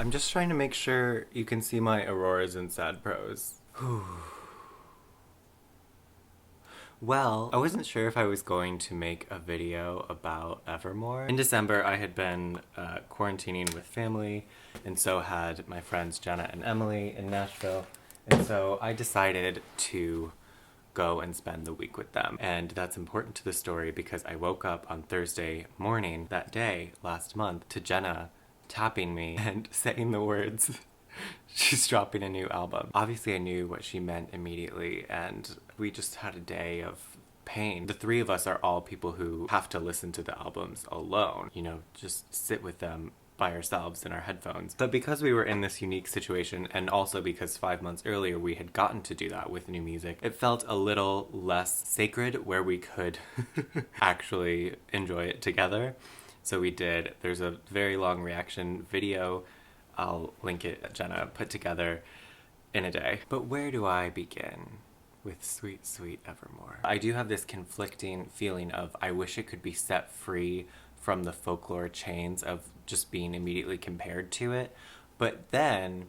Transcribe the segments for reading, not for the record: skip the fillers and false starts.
I'm just trying to make sure you can see my auroras and sad pros. Well, I wasn't sure if I was going to make a video about Evermore. In December, I had been quarantining with family, and so had my friends Jenna and Emily in Nashville. And so I decided to go and spend the week with them. And that's important to the story because I woke up on Thursday morning that day last month to Jenna tapping me and saying the words, she's dropping a new album. Obviously I knew what she meant immediately, and we just had a day of pain. The three of us are all people who have to listen to the albums alone, you know, just sit with them by ourselves in our headphones. But because we were in this unique situation, and also because 5 months earlier we had gotten to do that with new music, it felt a little less sacred where we could actually enjoy it together. So we did. There's a very long reaction video. I'll link it that Jenna put together in a day. But where do I begin with Sweet, Sweet Evermore? I do have this conflicting feeling of I wish it could be set free from the folklore chains of just being immediately compared to it. But then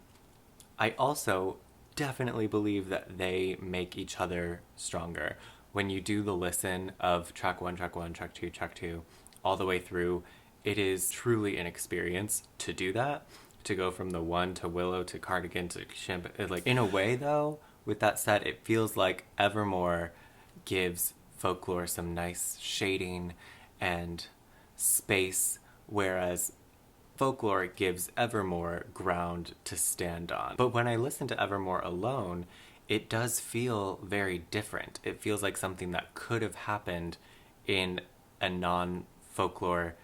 I also definitely believe that they make each other stronger. When you do the listen of track one, track one, track two, all the way through, it is truly an experience to do that. To go from the one to Willow to Cardigan to Champagne. Like, in a way though, with that said, it feels like Evermore gives folklore some nice shading and space, whereas folklore gives Evermore ground to stand on. But when I listen to Evermore alone, it does feel very different. It feels like something that could have happened in a non-folklore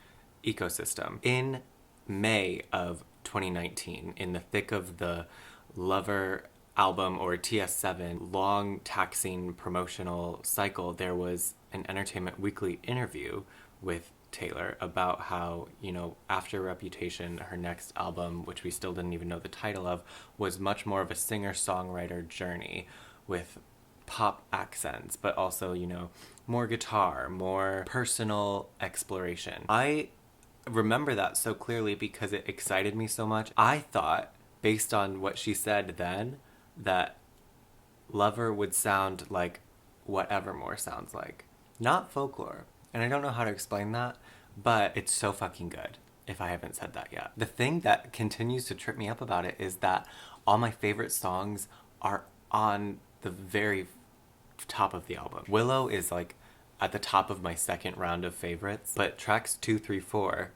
ecosystem. In May of 2019, in the thick of the Lover album or TS7 long taxing promotional cycle, there was an Entertainment Weekly interview with Taylor about how, you know, after Reputation, her next album, which we still didn't even know the title of, was much more of a singer-songwriter journey with pop accents, but also, you know, more guitar, more personal exploration. I remember that so clearly because it excited me so much. I thought, based on what she said then, that Lover would sound like what Evermore sounds like. Not folklore. And I don't know how to explain that, but it's so fucking good, if I haven't said that yet. The thing that continues to trip me up about it is that all my favorite songs are on the very top of the album. Willow is like at the top of my second round of favorites, but tracks 2, 3, 4,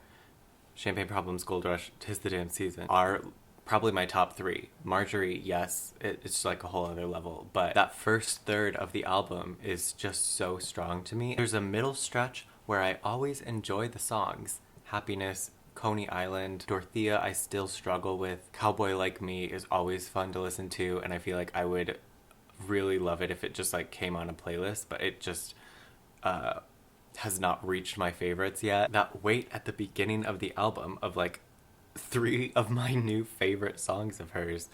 Champagne Problems, Gold Rush, 'Tis the Damn Season, are probably my top 3. Marjorie, yes, it's like a whole other level, but that first third of the album is just so strong to me. There's a middle stretch where I always enjoy the songs. Happiness, Coney Island, Dorothea I still struggle with. Cowboy Like Me is always fun to listen to, and I feel like I would really love it if it just like came on a playlist, but it just has not reached my favorites yet. That wait at the beginning of the album of like 3 of my new favorite songs of hers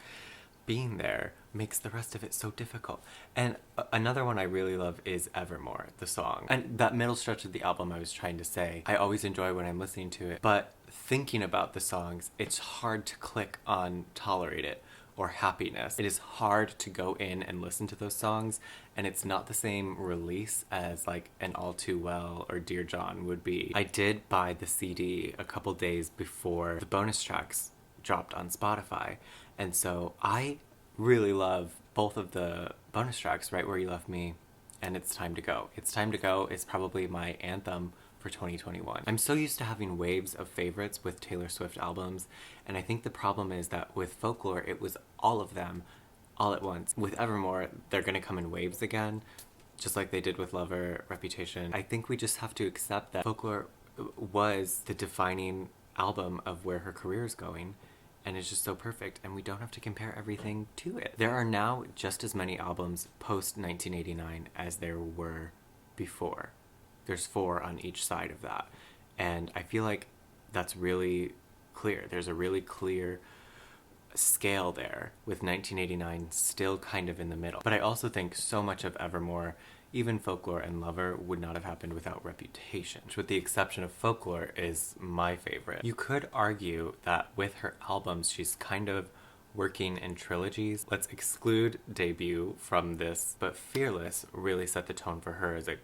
being there makes the rest of it so difficult. And another one I really love is Evermore, the song. And that middle stretch of the album, I was trying to say, I always enjoy when I'm listening to it, but thinking about the songs, it's hard to click on Tolerate It or Happiness. It is hard to go in and listen to those songs, and it's not the same release as like an All Too Well or Dear John would be. I did buy the CD a couple days before the bonus tracks dropped on Spotify, and so I really love both of the bonus tracks, Right Where You Left Me and It's Time to Go. It's Time to Go is probably my anthem for 2021. I'm so used to having waves of favorites with Taylor Swift albums, and I think the problem is that with Folklore, it was all of them all at once. With Evermore, they're gonna come in waves again, just like they did with Lover, Reputation. I think we just have to accept that Folklore was the defining album of where her career is going, and it's just so perfect, and we don't have to compare everything to it. There are now just as many albums post-1989 as there were before. There's 4 on each side of that. And I feel like that's really clear. There's a really clear scale there, with 1989 still kind of in the middle. But I also think so much of Evermore even Folklore and Lover would not have happened without Reputation, which with the exception of Folklore is my favorite. You could argue that with her albums, she's kind of working in trilogies. Let's exclude Debut from this, but Fearless really set the tone for her as a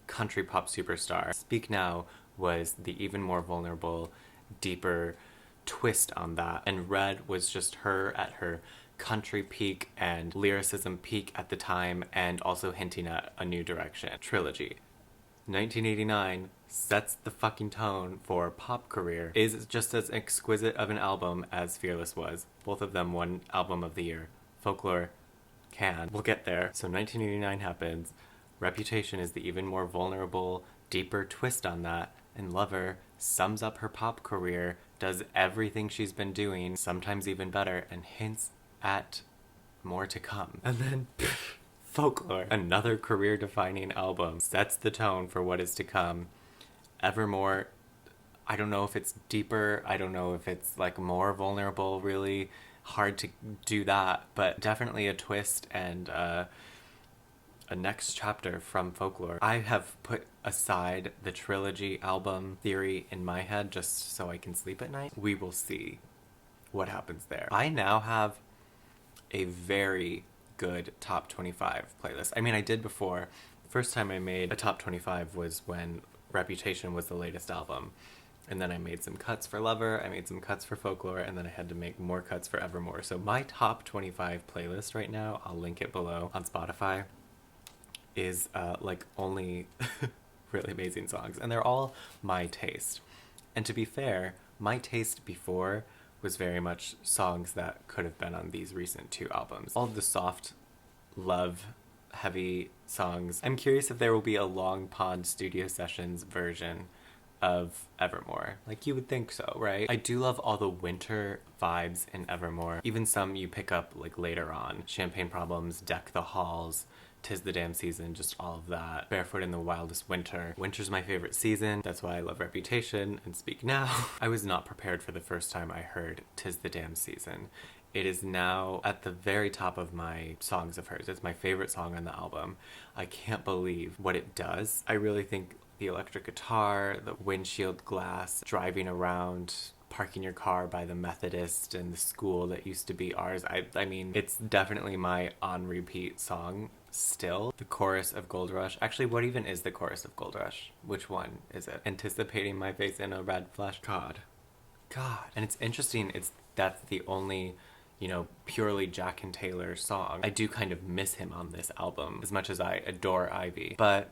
country pop superstar. Speak Now was the even more vulnerable, deeper twist on that, and Red was just her at her country peak and lyricism peak at the time, and also hinting at a new direction. Trilogy. 1989 sets the fucking tone for pop career, is just as exquisite of an album as Fearless was. Both of them won Album of the Year. Folklore can. We'll get there. So 1989 happens. Reputation is the even more vulnerable, deeper twist on that, and Lover sums up her pop career, does everything she's been doing, sometimes even better, and hints at more to come. And then Folklore, another career-defining album, sets the tone for what is to come. Evermore, I don't know if it's deeper, I don't know if it's like more vulnerable, really hard to do that, but definitely a twist and a next chapter from Folklore. I have put aside the trilogy album theory in my head just so I can sleep at night. We will see what happens there. I now have a very good top 25 playlist. I mean, I did before. The first time I made a top 25 was when Reputation was the latest album. And then I made some cuts for Lover, I made some cuts for Folklore, and then I had to make more cuts for Evermore. So my top 25 playlist right now, I'll link it below on Spotify, is like only really amazing songs. And they're all my taste. And to be fair, my taste before was very much songs that could have been on these recent two albums. All of the soft, love, heavy songs. I'm curious if there will be a Long Pond Studio Sessions version of Evermore. Like, you would think so, right? I do love all the winter vibes in Evermore. Even some you pick up like later on. Champagne Problems, Deck the Halls, 'Tis the Damn Season, just all of that. Barefoot in the Wildest Winter. Winter's my favorite season. That's why I love Reputation and Speak Now. I was not prepared for the first time I heard 'Tis the Damn Season. It is now at the very top of my songs of hers. It's my favorite song on the album. I can't believe what it does. I really think the electric guitar, the windshield glass, driving around, parking your car by the Methodist and the school that used to be ours. I mean, it's definitely my on repeat song still. The chorus of Gold Rush. Actually, what even is the chorus of Gold Rush? Which one is it? Anticipating my face in a red flash. God. And it's interesting, that's the only, you know, purely Jack and Taylor song. I do kind of miss him on this album as much as I adore Ivy. But,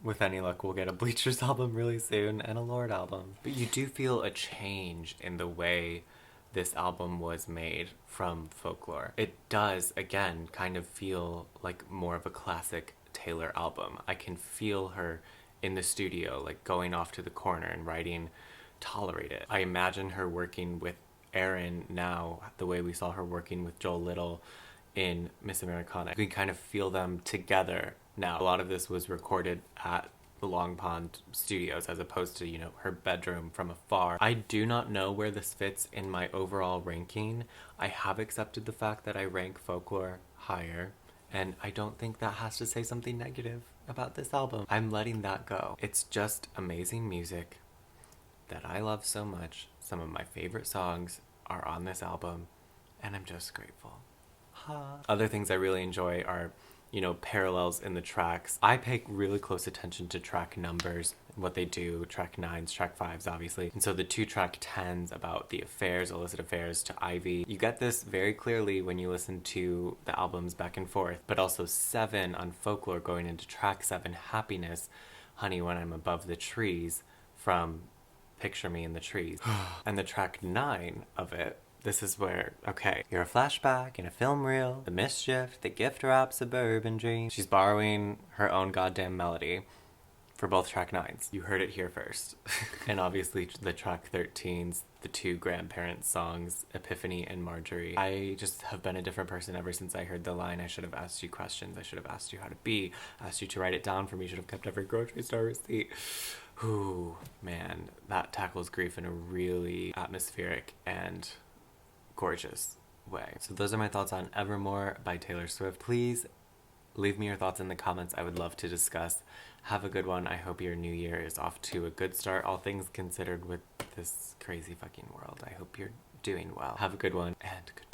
with any luck, we'll get a Bleachers album really soon and a Lorde album. But you do feel a change in the way this album was made from Folklore. It does, again, kind of feel like more of a classic Taylor album. I can feel her in the studio, like going off to the corner and writing Tolerate It. I imagine her working with Aaron now, the way we saw her working with Joel Little in Miss Americana. We kind of feel them together now. A lot of this was recorded at the Long Pond Studios as opposed to, you know, her bedroom from afar. I do not know where this fits in my overall ranking. I have accepted the fact that I rank Folklore higher, and I don't think that has to say something negative about this album. I'm letting that go. It's just amazing music that I love so much. Some of my favorite songs are on this album, and I'm just grateful. Other things I really enjoy are, you know, parallels in the tracks. I pay really close attention to track numbers, what they do, track 9s, track 5s, obviously. And so the 2 track 10s about the affairs, illicit affairs to Ivy, you get this very clearly when you listen to the albums back and forth, but also 7 on Folklore going into track 7, Happiness, Honey When I'm Above the Trees, from Picture Me in the Trees. And the track 9 of it, this is where, okay, you're a flashback in a film reel, the mischief, the gift wrap suburban dream. She's borrowing her own goddamn melody for both track 9s. You heard it here first. And obviously the track 13s, the 2 grandparents songs, Epiphany and Marjorie. I just have been a different person ever since I heard the line, I should have asked you questions, I should have asked you how to be, asked you to write it down for me, should have kept every grocery store receipt. Ooh, man, that tackles grief in a really atmospheric and gorgeous way. So those are my thoughts on Evermore by Taylor Swift. Please Leave me your thoughts in the comments. I would love to discuss. Have a good one. I hope your new year is off to a good start, all things considered with this crazy fucking world. I hope you're doing well. Have a good one, and goodbye.